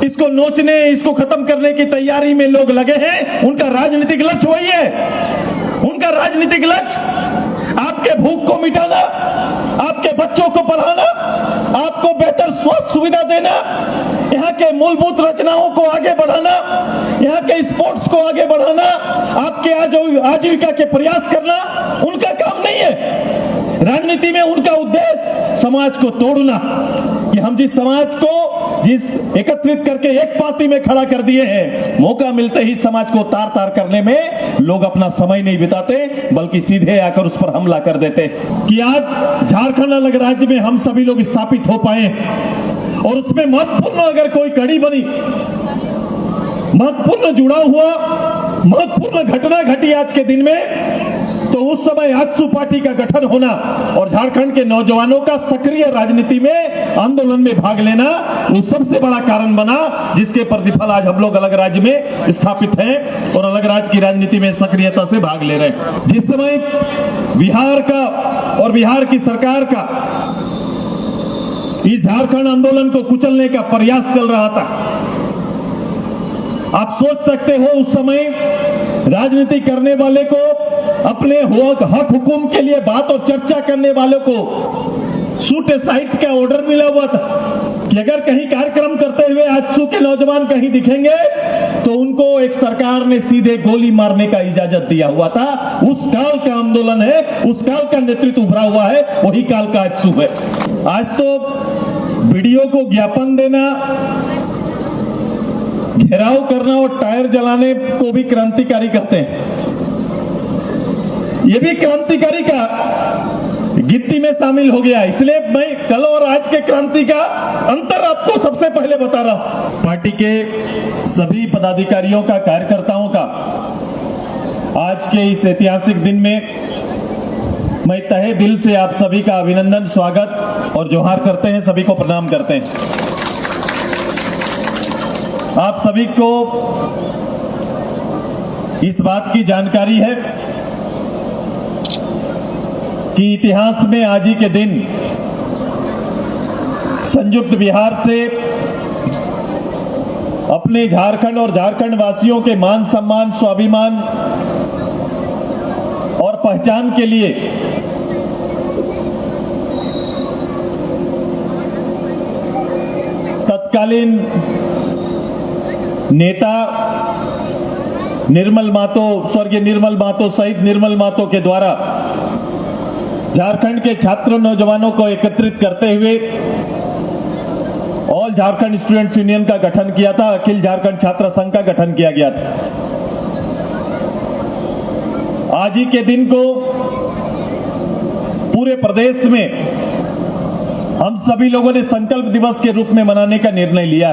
इसको नोचने, इसको खत्म करने की तैयारी में लोग लगे हैं। उनका राजनीतिक लक्ष्य वही है। उनका राजनीतिक लक्ष्य आपके भूख को मिटाना, आपके बच्चों को पढ़ाना, आपको बेहतर स्वास्थ्य सुविधा देना, यहाँ के मूलभूत रचनाओं को आगे बढ़ाना, यहाँ के स्पोर्ट्स को आगे बढ़ाना, आपके आजीविका के प्रयास करना उनका काम नहीं है। राजनीति में उनका उद्देश्य समाज को तोड़ना, कि हम जिस समाज को एकत्रित करके एक पार्टी में खड़ा कर दिए हैं, मौका मिलते ही समाज को तार तार करने में लोग अपना समय नहीं बिताते, बल्कि सीधे आकर उस पर हमला कर देते। कि आज झारखंड अलग राज्य में हम सभी लोग स्थापित हो पाए और उसमें महत्वपूर्ण अगर कोई कड़ी बनी, महत्वपूर्ण जुड़ा हुआ महत्वपूर्ण घटना घटी आज के दिन में, तो उस समय आजसू पार्टी का गठन होना और झारखंड के नौजवानों का सक्रिय राजनीति में आंदोलन में भाग लेना वो सबसे बड़ा कारण बना, जिसके प्रतिफल आज हम लोग अलग राज्य में स्थापित हैं और अलग राज्य की राजनीति में सक्रियता से भाग ले रहे हैं। जिस समय बिहार का और बिहार की सरकार का इस झारखंड आंदोलन को कुचलने का प्रयास चल रहा था, आप सोच सकते हो उस समय राजनीति करने वाले को, अपने हक हुकुम के लिए बात और चर्चा करने वालों को शूट साइट का ऑर्डर मिला हुआ था कि अगर कहीं कार्यक्रम करते हुए आजसू के नौजवान कहीं दिखेंगे तो उनको एक सरकार ने सीधे गोली मारने का इजाजत दिया हुआ था। उस काल का आंदोलन है, उस काल का नेतृत्व उभरा हुआ है, वही काल का आजसू है। आज तो वीडियो को ज्ञापन देना, घेराव करना और टायर जलाने को भी क्रांतिकारी कहते हैं। ये भी क्रांतिकारी का गिनती में शामिल हो गया। इसलिए मैं कल और आज के क्रांति का अंतर आपको सबसे पहले बता रहा हूं। पार्टी के सभी पदाधिकारियों का, कार्यकर्ताओं का आज के इस ऐतिहासिक दिन में मैं तहे दिल से आप सभी का अभिनंदन, स्वागत और जोहार करते हैं, सभी को प्रणाम करते हैं। आप सभी को इस बात की जानकारी है कि इतिहास में आज ही के दिन संयुक्त बिहार से अपने झारखंड और झारखंड वासियों के मान सम्मान, स्वाभिमान और पहचान के लिए तत्कालीन नेता निर्मल महतो, स्वर्गीय निर्मल महतो सहित निर्मल महतो के द्वारा झारखंड के छात्र नौजवानों को एकत्रित करते हुए ऑल झारखंड स्टूडेंट्स यूनियन का गठन किया था, अखिल झारखंड छात्र संघ का गठन किया गया था। आज ही के दिन को पूरे प्रदेश में हम सभी लोगों ने संकल्प दिवस के रूप में मनाने का निर्णय लिया।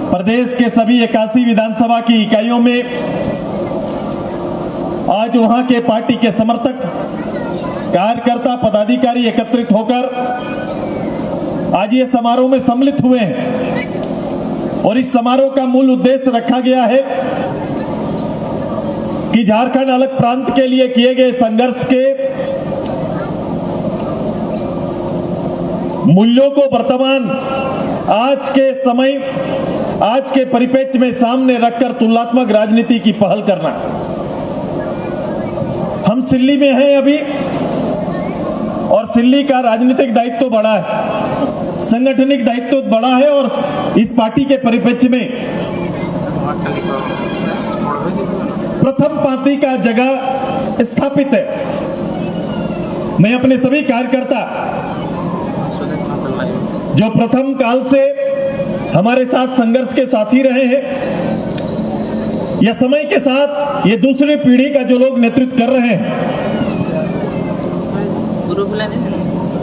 प्रदेश के सभी 81 विधानसभा की इकाइयों में आज वहां के पार्टी के समर्थक, कार्यकर्ता, पदाधिकारी एकत्रित होकर आज ये समारोह में सम्मिलित हुए हैं और इस समारोह का मूल उद्देश्य रखा गया है कि झारखंड अलग प्रांत के लिए किए गए संघर्ष के मूल्यों को वर्तमान आज के समय, आज के परिप्रेक्ष्य में सामने रखकर तुलनात्मक राजनीति की पहल करना। हम सिल्ली में हैं अभी और सिल्ली का राजनीतिक दायित्व तो बड़ा है, संगठनिक दायित्व तो बड़ा है और इस पार्टी के परिप्रेक्ष्य में प्रथम पार्टी का जगह स्थापित है। मैं अपने सभी कार्यकर्ता जो प्रथम काल से हमारे साथ संघर्ष के साथी रहे हैं या समय के साथ ये दूसरी पीढ़ी का जो लोग नेतृत्व कर रहे हैं,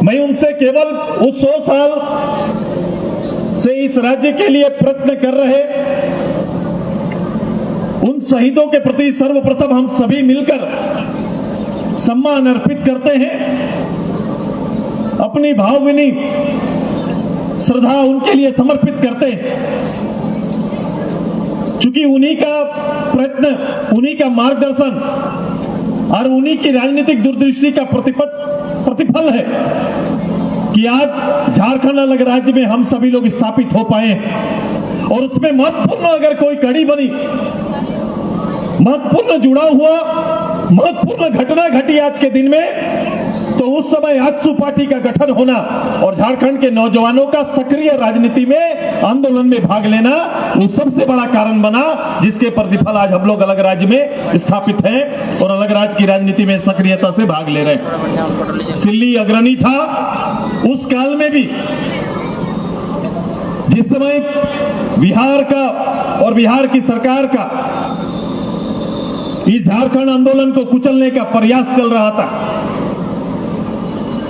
मैं उनसे केवल उस 100 साल से इस राज्य के लिए प्रयत्न कर रहे उन शहीदों के प्रति सर्वप्रथम हम सभी मिलकर सम्मान अर्पित करते हैं, अपनी भावभीनी श्रद्धा उनके लिए समर्पित करते हैं। चूंकि उन्हीं का प्रयत्न, उन्हीं का मार्गदर्शन और उन्हीं की राजनीतिक दूरदृष्टि का प्रतिफल है कि आज झारखंड अलग राज्य में हम सभी लोग स्थापित हो पाए। और उसमें महत्वपूर्ण अगर कोई कड़ी बनी, महत्वपूर्ण जुड़ा हुआ महत्वपूर्ण घटना घटी आज के दिन में, तो उस समय आजसू पार्टी का गठन होना और झारखंड के नौजवानों का सक्रिय राजनीति में आंदोलन में भाग लेना वो सबसे बड़ा कारण बना, जिसके प्रतिफल आज हम लोग अलग राज्य में स्थापित हैं और अलग राज्य की राजनीति में सक्रियता से भाग ले रहे हैं। सिल्ली अग्रणी था उस काल में भी, जिस समय बिहार का और बिहार की सरकार का इस झारखंड आंदोलन को कुचलने का प्रयास चल रहा था।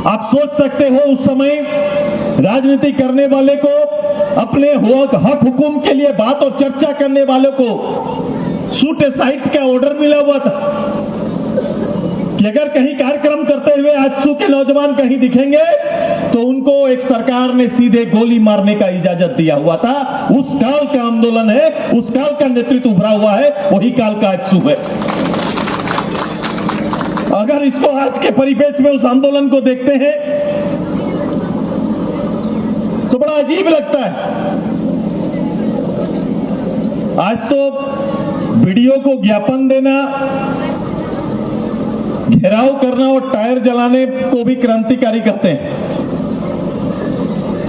आप सोच सकते हो उस समय राजनीति करने वाले को, अपने हक हुकुम के लिए बात और चर्चा करने वालों को शूट साइट का ऑर्डर मिला हुआ था कि अगर कहीं कार्यक्रम करते हुए आजसू के नौजवान कहीं दिखेंगे तो उनको एक सरकार ने सीधे गोली मारने का इजाजत दिया हुआ था। उस काल का आंदोलन है, उस काल का नेतृत्व उभरा हुआ है, वही काल का आजसू है। अगर इसको आज के परिप्रेक्ष्य में उस आंदोलन को देखते हैं तो बड़ा अजीब लगता है। आज तो वीडियो को ज्ञापन देना, घेराव करना और टायर जलाने को भी क्रांतिकारी कहते हैं।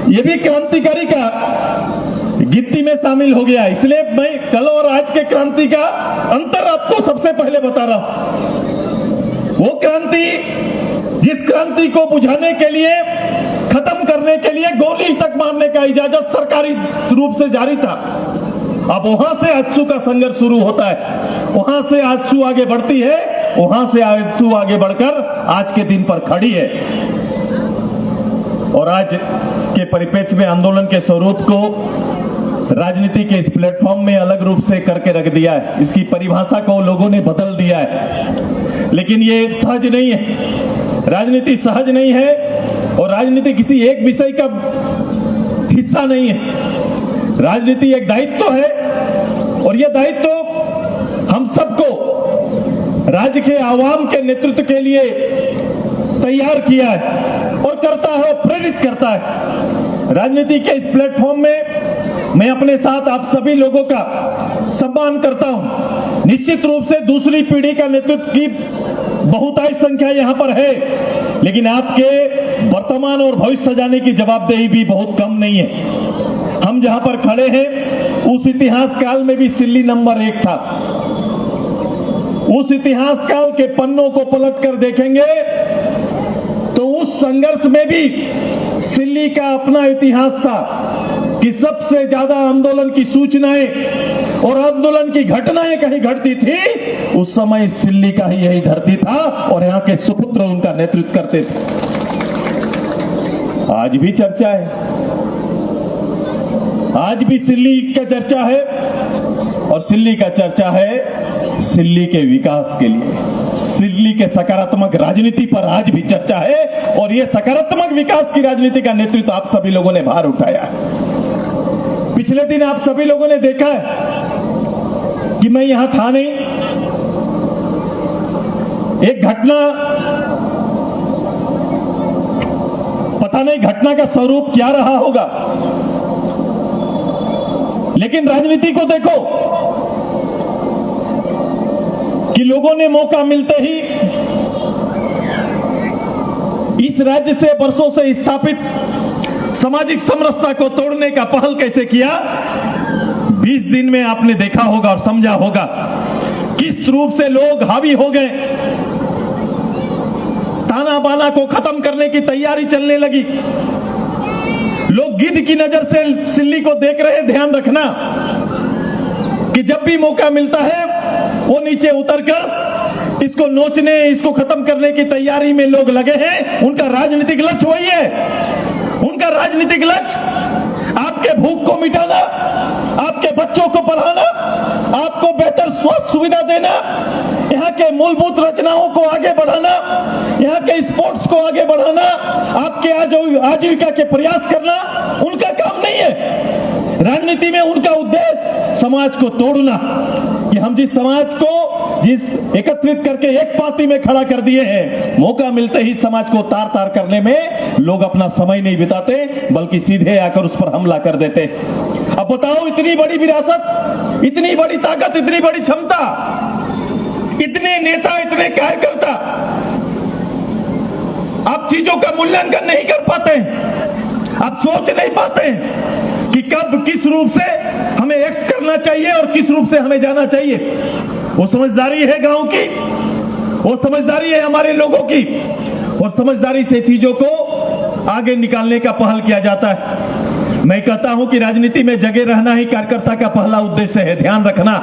यह भी क्रांतिकारी का गिनती में शामिल हो गया। इसलिए मैं कल और आज के क्रांति का अंतर आपको सबसे पहले बता रहा हूं। वो क्रांति, जिस क्रांति को बुझाने के लिए, खत्म करने के लिए गोली तक मारने का इजाजत सरकारी रूप से जारी था, अब वहां से आजसू का संघर्ष शुरू होता है। वहां से आजसू आगे बढ़ती है, वहां से आजसू आगे बढ़कर आज के दिन पर खड़ी है। और आज के परिप्रेक्ष्य में आंदोलन के स्वरूप को राजनीति के इस प्लेटफॉर्म में अलग रूप से करके रख दिया है। इसकी परिभाषा को लोगों ने बदल दिया है, लेकिन ये सहज नहीं है। राजनीति सहज नहीं है और राजनीति किसी एक विषय का हिस्सा नहीं है। राजनीति एक दायित्व है और यह दायित्व हम सबको राज्य के आवाम के नेतृत्व के लिए तैयार किया है और करता है और प्रेरित करता है। राजनीति के इस प्लेटफॉर्म में मैं अपने साथ आप सभी लोगों का सम्मान करता हूं। निश्चित रूप से दूसरी पीढ़ी का नेतृत्व की बहुतायत संख्या यहां पर है, लेकिन आपके वर्तमान और भविष्य सजाने की जवाबदेही भी बहुत कम नहीं है। हम जहां पर खड़े हैं उस इतिहास काल में भी सिल्ली नंबर 1 था। उस इतिहास काल के पन्नों को पलट कर देखेंगे तो उस संघर्ष में भी सिल्ली का अपना इतिहास था कि सबसे ज्यादा आंदोलन की सूचनाएं और आंदोलन की घटनाएं कहीं घटती थी, उस समय सिल्ली का ही यही धरती था और यहाँ के सुपुत्र उनका नेतृत्व करते थे। आज भी चर्चा है, आज भी सिल्ली का चर्चा है और सिल्ली का चर्चा है सिल्ली के विकास के लिए, सिल्ली के सकारात्मक राजनीति पर आज भी चर्चा है। और यह सकारात्मक विकास की राजनीति का नेतृत्व आप सभी लोगों ने भार उठाया है। पिछले दिन आप सभी लोगों ने देखा है कि मैं यहां था नहीं, एक घटना, पता नहीं घटना का स्वरूप क्या रहा होगा, लेकिन राजनीति को देखो कि लोगों ने मौका मिलते ही इस राज्य से वर्षों से स्थापित सामाजिक समरसता को तोड़ने का पहल कैसे किया। 20 दिन में आपने देखा होगा और समझा होगा किस रूप से लोग हावी हो गए। ताना बाना को खत्म करने की तैयारी चलने लगी। लोग गिद्ध की नजर से सिल्ली को देख रहे। ध्यान रखना कि जब भी मौका मिलता है वो नीचे उतरकर इसको नोचने, इसको खत्म करने की तैयारी में लोग लगे हैं। उनका राजनीतिक लक्ष्य वही है। उनका राजनीतिक लक्ष्य आपके भूख को मिटाना, आपके बच्चों को पढ़ाना, आपको बेहतर स्वास्थ्य सुविधा देना, यहाँ के मूलभूत रचनाओं को आगे बढ़ाना, यहाँ के स्पोर्ट्स को आगे बढ़ाना, आपके आजीविका के प्रयास करना उनका काम नहीं है। राजनीति में उनका उद्देश्य समाज को तोड़ना, कि हम जिस समाज को जिस एकत्रित करके एक पार्टी में खड़ा कर दिए हैं, मौका मिलते ही समाज को तार तार करने में लोग अपना समय नहीं बिताते, बल्कि सीधे आकर उस पर हमला कर देते। अब बताओ, इतनी बड़ी विरासत, इतनी बड़ी ताकत, इतनी बड़ी क्षमता, इतने नेता, इतने कार्यकर्ता, आप चीजों का मूल्यांकन नहीं कर पाते, आप सोच नहीं पाते कि कब किस रूप से हमें एक्ट करना चाहिए और किस रूप से हमें जाना चाहिए। वो समझदारी है गांव की, वो समझदारी है हमारे लोगों की, और समझदारी से चीजों को आगे निकालने का पहल किया जाता है। मैं कहता हूं कि राजनीति में जगे रहना ही कार्यकर्ता का पहला उद्देश्य है, ध्यान रखना।